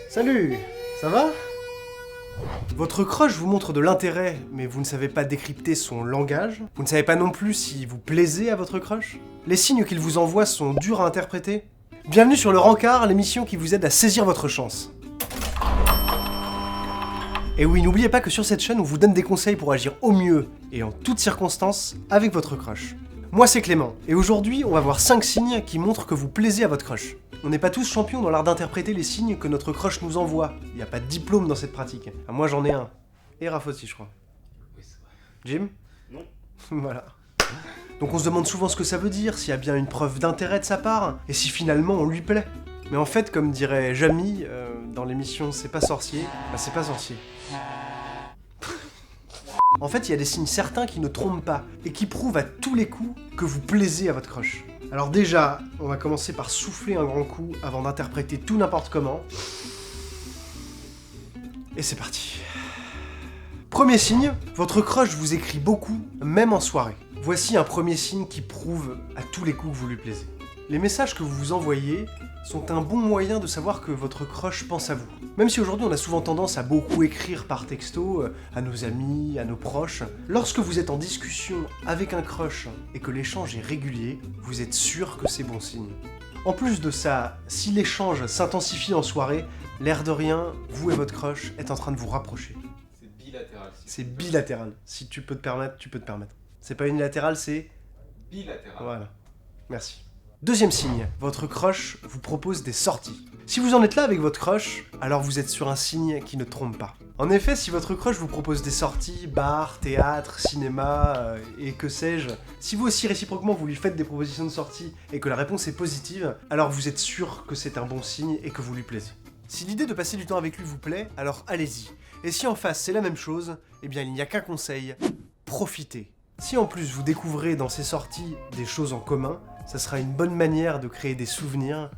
Salut, ça va? Votre crush vous montre de l'intérêt, mais vous ne savez pas décrypter son langage. Vous ne savez pas non plus si vous plaisez à votre crush. Les signes qu'il vous envoie sont durs à interpréter. Bienvenue sur le Rencard, l'émission qui vous aide à saisir votre chance. Et oui, n'oubliez pas que sur cette chaîne, on vous donne des conseils pour agir au mieux et en toutes circonstances avec votre crush. Moi c'est Clément, et aujourd'hui on va voir 5 signes qui montrent que vous plaisez à votre crush. On n'est pas tous champions dans l'art d'interpréter les signes que notre crush nous envoie. Il n'y a pas de diplôme dans cette pratique. Ah, moi j'en ai un. Et Raph aussi je crois. Oui, c'est vrai. Jim? Non. Voilà. Donc on se demande souvent ce que ça veut dire, s'il y a bien une preuve d'intérêt de sa part, et si finalement on lui plaît. Mais en fait, comme dirait Jamy dans l'émission C'est pas sorcier, bah c'est pas sorcier. En fait, il y a des signes certains qui ne trompent pas, et qui prouvent à tous les coups que vous plaisez à votre crush. Alors déjà, on va commencer par souffler un grand coup avant d'interpréter tout n'importe comment. Et c'est parti. Premier signe, votre crush vous écrit beaucoup, même en soirée. Voici un premier signe qui prouve à tous les coups que vous lui plaisez. Les messages que vous vous envoyez sont un bon moyen de savoir que votre crush pense à vous. Même si aujourd'hui on a souvent tendance à beaucoup écrire par texto, à nos amis, à nos proches, lorsque vous êtes en discussion avec un crush et que l'échange est régulier, vous êtes sûr que c'est bon signe. En plus de ça, si l'échange s'intensifie en soirée, l'air de rien, vous et votre crush êtes en train de vous rapprocher. C'est bilatéral. C'est bilatéral. Si tu peux te permettre, tu peux te permettre. C'est pas unilatéral, c'est... Bilatéral. Voilà. Merci. Deuxième signe, votre crush vous propose des sorties. Si vous en êtes là avec votre crush, alors vous êtes sur un signe qui ne trompe pas. En effet, si votre crush vous propose des sorties, bar, théâtre, cinéma, et que sais-je, si vous aussi réciproquement vous lui faites des propositions de sortie et que la réponse est positive, alors vous êtes sûr que c'est un bon signe et que vous lui plaisez. Si l'idée de passer du temps avec lui vous plaît, alors allez-y. Et si en face c'est la même chose, eh bien il n'y a qu'un conseil, profitez. Si en plus vous découvrez dans ces sorties des choses en commun, ça sera une bonne manière de créer des souvenirs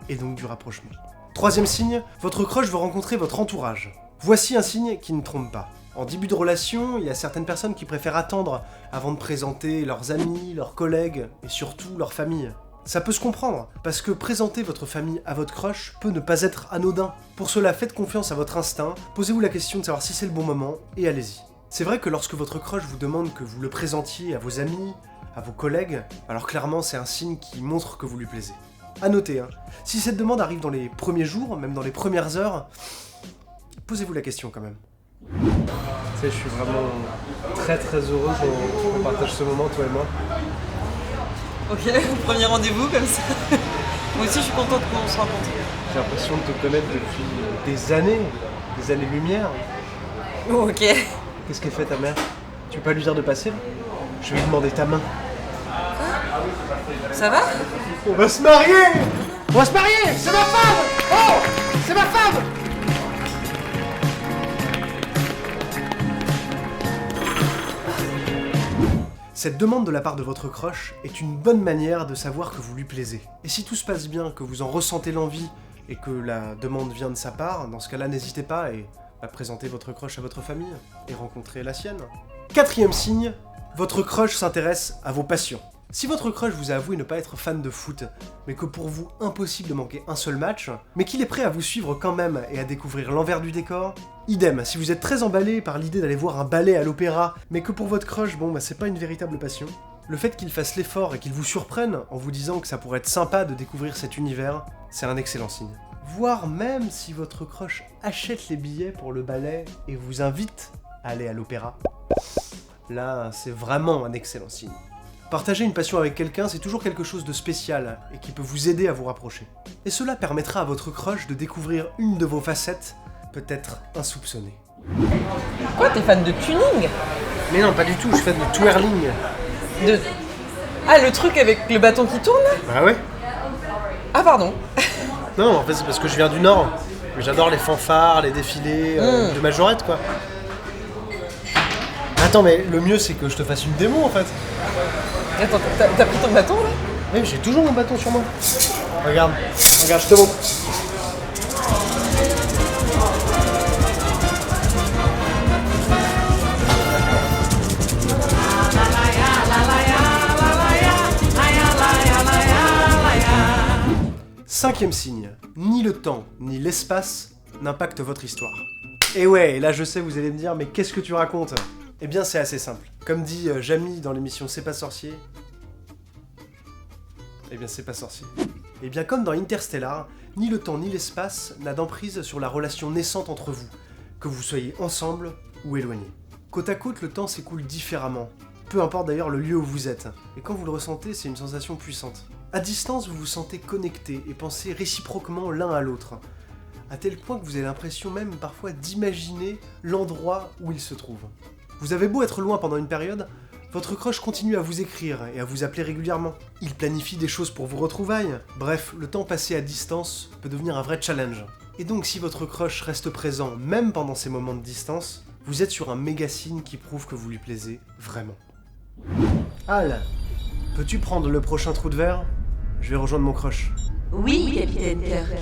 et donc du rapprochement. Troisième signe, votre crush veut rencontrer votre entourage. Voici un signe qui ne trompe pas. En début de relation, il y a certaines personnes qui préfèrent attendre avant de présenter leurs amis, leurs collègues et surtout leur famille. Ça peut se comprendre, parce que présenter votre famille à votre crush peut ne pas être anodin. Pour cela, faites confiance à votre instinct, posez-vous la question de savoir si c'est le bon moment et allez-y. C'est vrai que lorsque votre crush vous demande que vous le présentiez à vos amis, à vos collègues, alors clairement c'est un signe qui montre que vous lui plaisez. À noter, si cette demande arrive dans les premiers jours, même dans les premières heures, posez-vous la question quand même. Tu sais, je suis vraiment très heureux qu'on partage ce moment, toi et moi. Ok, premier rendez-vous comme ça. Moi aussi je suis contente qu'on se rencontre. J'ai l'impression de te connaître depuis des années-lumière. Oh, ok. Qu'est-ce qu'elle fait ta mère? Tu veux pas lui dire de passer là? Je vais lui demander ta main. Ça va? On va se marier! On va se marier! C'est ma femme! Oh! C'est ma femme! Cette demande de la part de votre crush est une bonne manière de savoir que vous lui plaisez. Et si tout se passe bien, que vous en ressentez l'envie et que la demande vient de sa part, dans ce cas-là, n'hésitez pas à présenter votre crush à votre famille et rencontrer la sienne. Quatrième signe, votre crush s'intéresse à vos passions. Si votre crush vous a avoué ne pas être fan de foot, mais que pour vous impossible de manquer un seul match, mais qu'il est prêt à vous suivre quand même et à découvrir l'envers du décor, idem, si vous êtes très emballé par l'idée d'aller voir un ballet à l'opéra, mais que pour votre crush, c'est pas une véritable passion, le fait qu'il fasse l'effort et qu'il vous surprenne en vous disant que ça pourrait être sympa de découvrir cet univers, c'est un excellent signe. Voire même si votre crush achète les billets pour le ballet et vous invite à aller à l'opéra, là, c'est vraiment un excellent signe. Partager une passion avec quelqu'un, c'est toujours quelque chose de spécial et qui peut vous aider à vous rapprocher. Et cela permettra à votre crush de découvrir une de vos facettes, peut-être insoupçonnée. Quoi, t'es fan de tuning? Mais non, pas du tout, je fais du twirling. Ah, le truc avec le bâton qui tourne? Bah ouais. Ah, pardon. Non, en fait, c'est parce que je viens du Nord. J'adore les fanfares, les défilés de majorette, quoi. Attends, mais le mieux, c'est que je te fasse une démo, en fait. Attends, t'as pris ton bâton, là? Oui, j'ai toujours mon bâton sur moi. Regarde, je te montre. Cinquième signe, ni le temps ni l'espace n'impacte votre histoire. Et ouais, là je sais, vous allez me dire, mais qu'est-ce que tu racontes? Eh bien c'est assez simple. Comme dit Jamy dans l'émission C'est pas sorcier, eh bien c'est pas sorcier. Et bien comme dans Interstellar, ni le temps ni l'espace n'a d'emprise sur la relation naissante entre vous, que vous soyez ensemble ou éloignés. Côte à côte, le temps s'écoule différemment, peu importe d'ailleurs le lieu où vous êtes, et quand vous le ressentez, c'est une sensation puissante. À distance, vous vous sentez connectés et pensez réciproquement l'un à l'autre, à tel point que vous avez l'impression même parfois d'imaginer l'endroit où il se trouve. Vous avez beau être loin pendant une période, votre crush continue à vous écrire et à vous appeler régulièrement. Il planifie des choses pour vos retrouvailles. Bref, le temps passé à distance peut devenir un vrai challenge. Et donc si votre crush reste présent même pendant ces moments de distance, vous êtes sur un méga signe qui prouve que vous lui plaisez vraiment. Al, peux-tu prendre le prochain trou de verre? Je vais rejoindre mon crush. Oui, capitaine Kirk.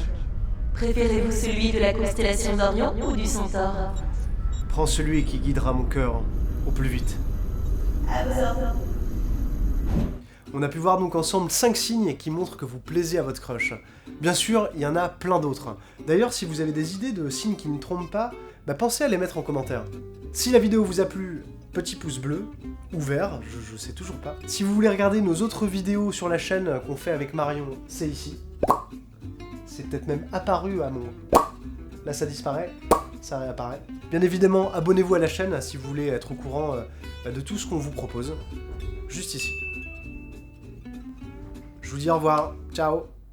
Préférez-vous celui de la constellation d'Orion ou du Centaure? Prends celui qui guidera mon cœur au plus vite. À vos ordres. On a pu voir donc ensemble 5 signes qui montrent que vous plaisez à votre crush. Bien sûr, il y en a plein d'autres. D'ailleurs, si vous avez des idées de signes qui ne trompent pas, pensez à les mettre en commentaire. Si la vidéo vous a plu, petit pouce bleu, ou vert, je sais toujours pas. Si vous voulez regarder nos autres vidéos sur la chaîne qu'on fait avec Marion, c'est ici. C'est peut-être même apparu à mon... Là ça disparaît, ça réapparaît. Bien évidemment, abonnez-vous à la chaîne si vous voulez être au courant de tout ce qu'on vous propose. Juste ici. Je vous dis au revoir, ciao.